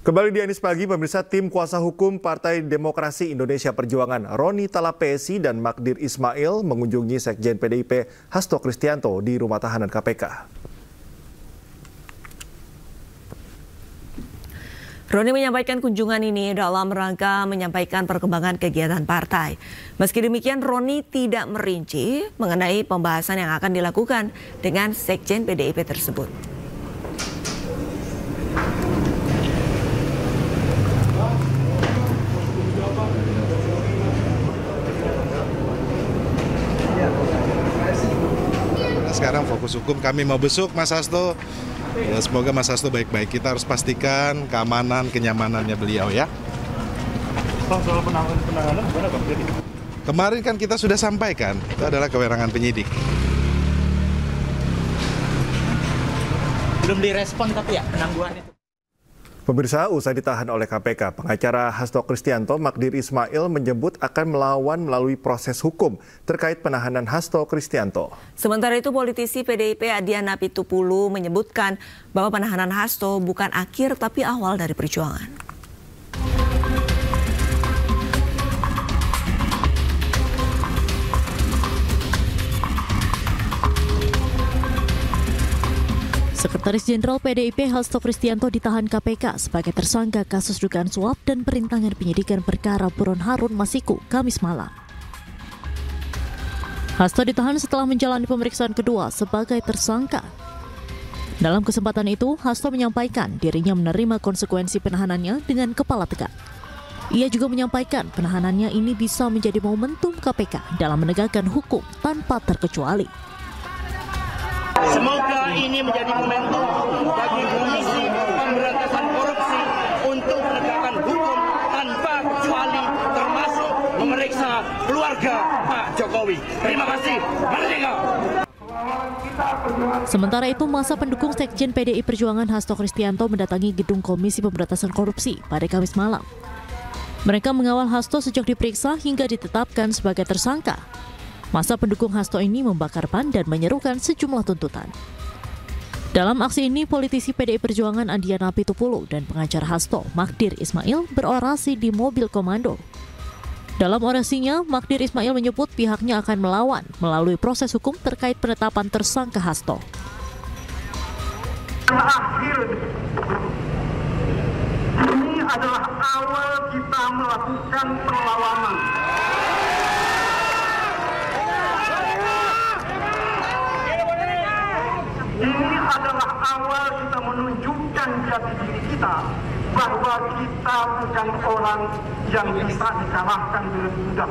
Kembali di Anies Pagi, pemirsa, tim kuasa hukum Partai Demokrasi Indonesia Perjuangan Roni Talapesi dan Magdir Ismail mengunjungi Sekjen PDIP Hasto Kristianto di rumah tahanan KPK. Roni menyampaikan kunjungan ini dalam rangka menyampaikan perkembangan kegiatan partai. Meski demikian, Roni tidak merinci mengenai pembahasan yang akan dilakukan dengan Sekjen PDIP tersebut. Sekarang fokus hukum, kami mau besuk Mas Hasto. Ya, semoga Mas Hasto baik-baik. Kita harus pastikan keamanan, kenyamanannya beliau ya. Soal penanganan gimana Bang? Kemarin kan kita sudah sampaikan, itu adalah kewenangan penyidik. Belum direspon tapi ya penangguhan itu. Pemirsa, usai ditahan oleh KPK, pengacara Hasto Kristianto Magdir Ismail menyebut akan melawan melalui proses hukum terkait penahanan Hasto Kristianto. Sementara itu, politisi PDIP Adiana Pitupulu menyebutkan bahwa penahanan Hasto bukan akhir tapi awal dari perjuangan. Sekretaris Jenderal PDIP Hasto Kristianto ditahan KPK sebagai tersangka kasus dugaan suap dan perintangan penyidikan perkara buron Harun Masiku, Kamis malam. Hasto ditahan setelah menjalani pemeriksaan kedua sebagai tersangka. Dalam kesempatan itu, Hasto menyampaikan dirinya menerima konsekuensi penahanannya dengan kepala tegak. Ia juga menyampaikan penahanannya ini bisa menjadi momentum KPK dalam menegakkan hukum tanpa terkecuali. Semoga ini menjadi momentum bagi Komisi Pemberantasan Korupsi untuk menegakkan hukum tanpa kecuali, termasuk memeriksa keluarga Pak Jokowi. Terima kasih. Merdeka! Sementara itu, masa pendukung Sekjen PDI Perjuangan Hasto Kristianto mendatangi gedung Komisi Pemberantasan Korupsi pada Kamis malam. Mereka mengawal Hasto sejak diperiksa hingga ditetapkan sebagai tersangka. Masa pendukung Hasto ini membakar ban dan menyerukan sejumlah tuntutan. Dalam aksi ini, politisi PDI Perjuangan Adiana Pitupulu dan pengacara Hasto, Magdir Ismail, berorasi di mobil komando. Dalam orasinya, Magdir Ismail menyebut pihaknya akan melawan melalui proses hukum terkait penetapan tersangka Hasto. Ini adalah awal kita melakukan perlawanan. Ini adalah awal kita menunjukkan jati diri kita bahwa kita bukan orang yang bisa dikalahkan dengan mudah.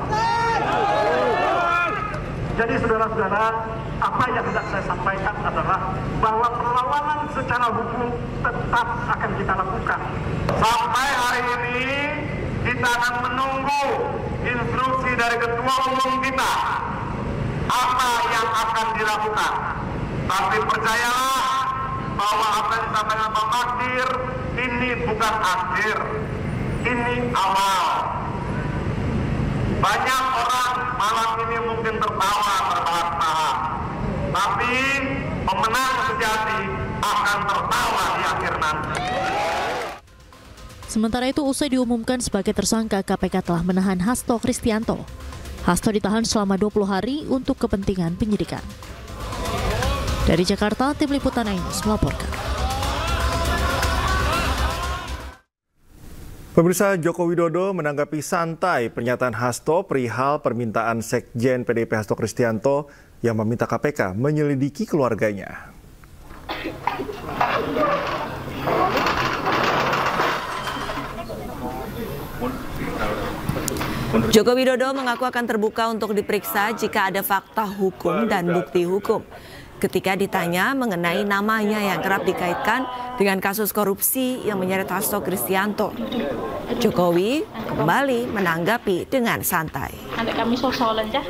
Jadi saudara-saudara, apa yang hendak saya sampaikan adalah bahwa perlawanan secara hukum tetap akan kita lakukan. Sampai hari ini kita akan menunggu instruksi dari Ketua Umum kita apa yang akan dilakukan. Tapi percayalah bahwa apa yang disampaikan Pak Magdir ini bukan akhir, ini awal. Banyak orang malam ini mungkin tertawa terbahak-bahak, tapi pemenang sejati akan tertawa di akhir nanti. Sementara itu, usai diumumkan sebagai tersangka, KPK telah menahan Hasto Kristianto. Hasto ditahan selama 20 hari untuk kepentingan penyidikan. Dari Jakarta, tim liputan Ainus melaporkan. Pemirsa, Joko Widodo menanggapi santai pernyataan Hasto perihal permintaan Sekjen PDIP Hasto Kristianto yang meminta KPK menyelidiki keluarganya. Joko Widodo mengaku akan terbuka untuk diperiksa jika ada fakta hukum dan bukti hukum. Ketika ditanya mengenai namanya yang kerap dikaitkan dengan kasus korupsi yang menyeret Hasto Kristianto, Jokowi kembali menanggapi dengan santai. Anak kami sosolan ya.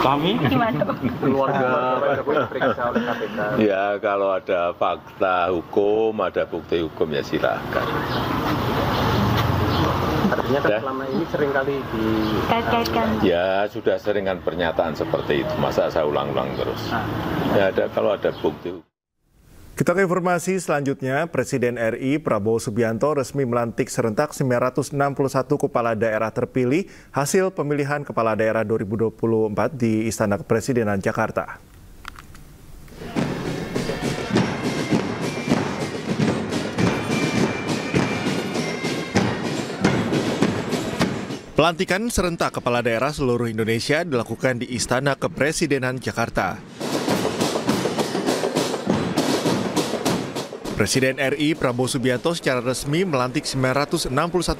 Kami Gimana? keluarga diperiksa oleh KPK. Ya, kalau ada fakta hukum, ada bukti hukum ya silakan. Artinya kan selama ini seringkali Kait-kaitkan. Ya, sudah seringan pernyataan seperti itu. Masa saya ulang-ulang terus. Ya, kalau ada bukti hukum. Kita ke informasi selanjutnya, Presiden RI Prabowo Subianto resmi melantik serentak 961 kepala daerah terpilih hasil pemilihan kepala daerah 2024 di Istana Kepresidenan Jakarta. Pelantikan serentak kepala daerah seluruh Indonesia dilakukan di Istana Kepresidenan Jakarta. Presiden RI Prabowo Subianto secara resmi melantik 961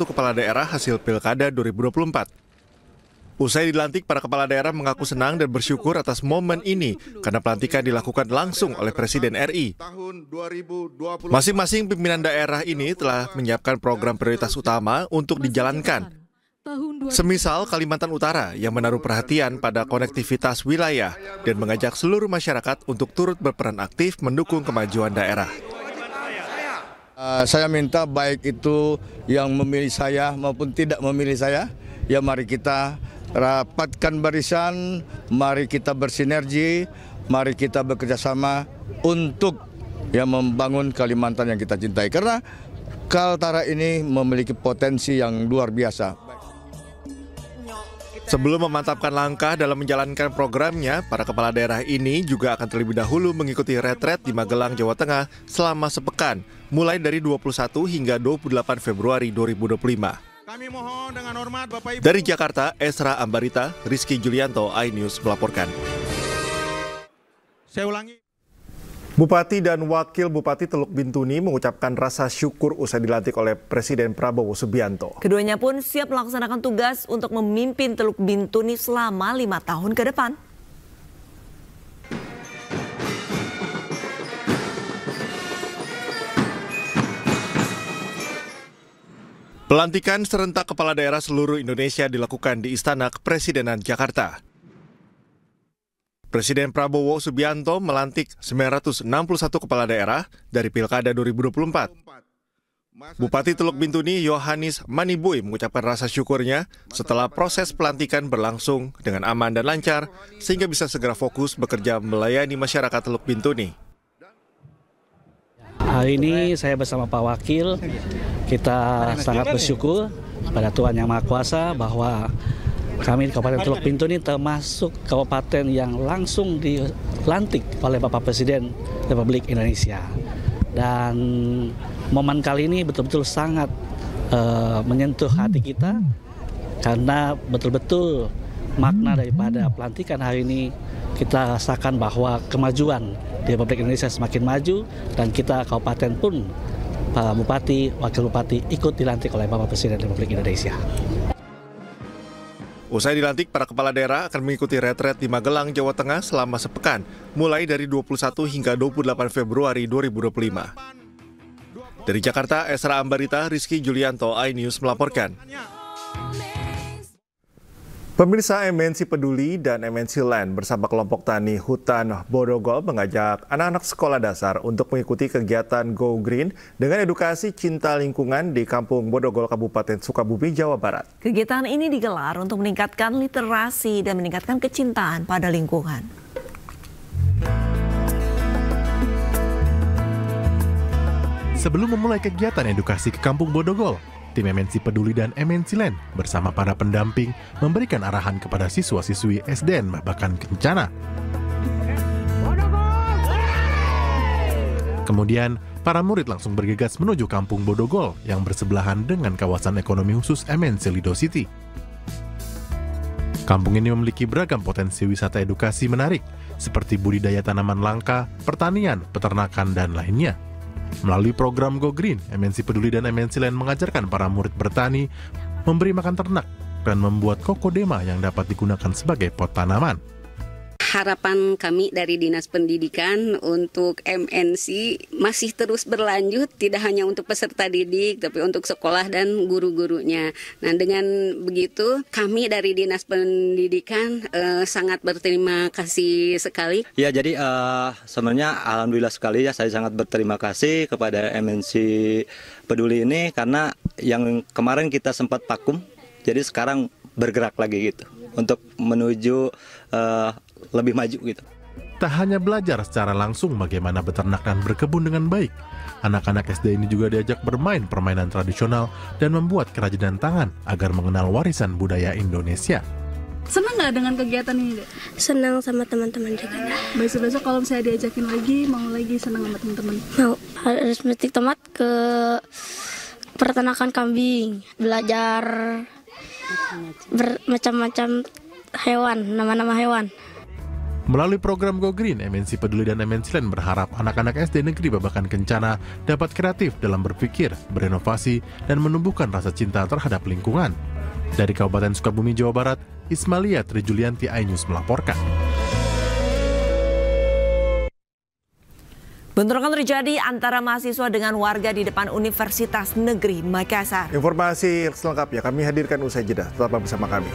kepala daerah hasil Pilkada 2024. Usai dilantik, para kepala daerah mengaku senang dan bersyukur atas momen ini karena pelantikan dilakukan langsung oleh Presiden RI. Masing-masing pimpinan daerah ini telah menyiapkan program prioritas utama untuk dijalankan. Semisal Kalimantan Utara yang menaruh perhatian pada konektivitas wilayah dan mengajak seluruh masyarakat untuk turut berperan aktif mendukung kemajuan daerah. Saya minta baik itu yang memilih saya maupun tidak memilih saya, ya mari kita rapatkan barisan, mari kita bersinergi, mari kita bekerjasama untuk membangun Kalimantan yang kita cintai. Karena Kaltara ini memiliki potensi yang luar biasa. Sebelum memantapkan langkah dalam menjalankan programnya, para kepala daerah ini juga akan terlebih dahulu mengikuti retret di Magelang, Jawa Tengah selama sepekan, mulai dari 21 hingga 28 Februari 2025. Kami mohon dengan hormat Bapak Ibu. Dari Jakarta, Esra Ambarita, Rizky Julianto, iNews melaporkan. Saya ulangi. Bupati dan Wakil Bupati Teluk Bintuni mengucapkan rasa syukur usai dilantik oleh Presiden Prabowo Subianto. Keduanya pun siap melaksanakan tugas untuk memimpin Teluk Bintuni selama 5 tahun ke depan. Pelantikan serentak kepala daerah seluruh Indonesia dilakukan di Istana Kepresidenan Jakarta. Presiden Prabowo Subianto melantik 961 kepala daerah dari Pilkada 2024. Bupati Teluk Bintuni Yohanis Maniboy mengucapkan rasa syukurnya setelah proses pelantikan berlangsung dengan aman dan lancar sehingga bisa segera fokus bekerja melayani masyarakat Teluk Bintuni. Hari ini saya bersama Pak Wakil, kita sangat bersyukur pada Tuhan Yang Maha Kuasa bahwa kami di Kabupaten Teluk Bintuni termasuk kabupaten yang langsung dilantik oleh Bapak Presiden Republik Indonesia. Dan momen kali ini betul-betul sangat menyentuh hati kita karena betul-betul makna daripada pelantikan hari ini kita rasakan bahwa kemajuan di Republik Indonesia semakin maju dan kita kabupaten pun para bupati, wakil bupati ikut dilantik oleh Bapak Presiden Republik Indonesia. Usai dilantik, para kepala daerah akan mengikuti retret di Magelang, Jawa Tengah selama sepekan, mulai dari 21 hingga 28 Februari 2025. Dari Jakarta, Esra Ambarita, Rizky Julianto, iNews melaporkan. Pemirsa, MNC Peduli dan MNC Land bersama kelompok tani hutan Bodogol mengajak anak-anak sekolah dasar untuk mengikuti kegiatan Go Green dengan edukasi cinta lingkungan di Kampung Bodogol, Kabupaten Sukabumi, Jawa Barat. Kegiatan ini digelar untuk meningkatkan literasi dan meningkatkan kecintaan pada lingkungan. Sebelum memulai kegiatan edukasi ke Kampung Bodogol, tim MNC Peduli dan MNC Land bersama para pendamping memberikan arahan kepada siswa-siswi SDN Babakan Kencana. Kemudian, para murid langsung bergegas menuju Kampung Bodogol yang bersebelahan dengan kawasan ekonomi khusus MNC Lido City. Kampung ini memiliki beragam potensi wisata edukasi menarik, seperti budidaya tanaman langka, pertanian, peternakan, dan lainnya. Melalui program Go Green, MNC Peduli dan MNC Land mengajarkan para murid bertani, memberi makan ternak, dan membuat kokodema yang dapat digunakan sebagai pot tanaman. Harapan kami dari Dinas Pendidikan untuk MNC masih terus berlanjut, tidak hanya untuk peserta didik, tapi untuk sekolah dan guru-gurunya. Nah, dengan begitu kami dari Dinas Pendidikan sangat berterima kasih sekali. Ya, jadi sebenarnya alhamdulillah sekali ya, saya sangat berterima kasih kepada MNC Peduli ini karena yang kemarin kita sempat vakum, jadi sekarang bergerak lagi gitu untuk menuju lebih maju gitu. Tak hanya belajar secara langsung bagaimana beternak dan berkebun dengan baik, anak-anak SD ini juga diajak bermain permainan tradisional dan membuat kerajinan tangan agar mengenal warisan budaya Indonesia. Senang nggak dengan kegiatan ini, Dek? Senang sama teman-teman juga. Besok-besok kalau saya diajakin lagi, mau lagi senang sama teman-teman? Mau, harus metik tomat ke peternakan kambing, belajar bermacam-macam hewan, nama-nama hewan. Melalui program Go Green, MNC Peduli dan MNC Land berharap anak-anak SD negeri Babakan Kencana dapat kreatif dalam berpikir, berinovasi, dan menumbuhkan rasa cinta terhadap lingkungan. Dari Kabupaten Sukabumi, Jawa Barat, Ismalia Trijulianti, iNews melaporkan. Bentrokan terjadi antara mahasiswa dengan warga di depan Universitas Negeri Makassar. Informasi selengkapnya kami hadirkan usai jeda. Tetaplah bersama kami.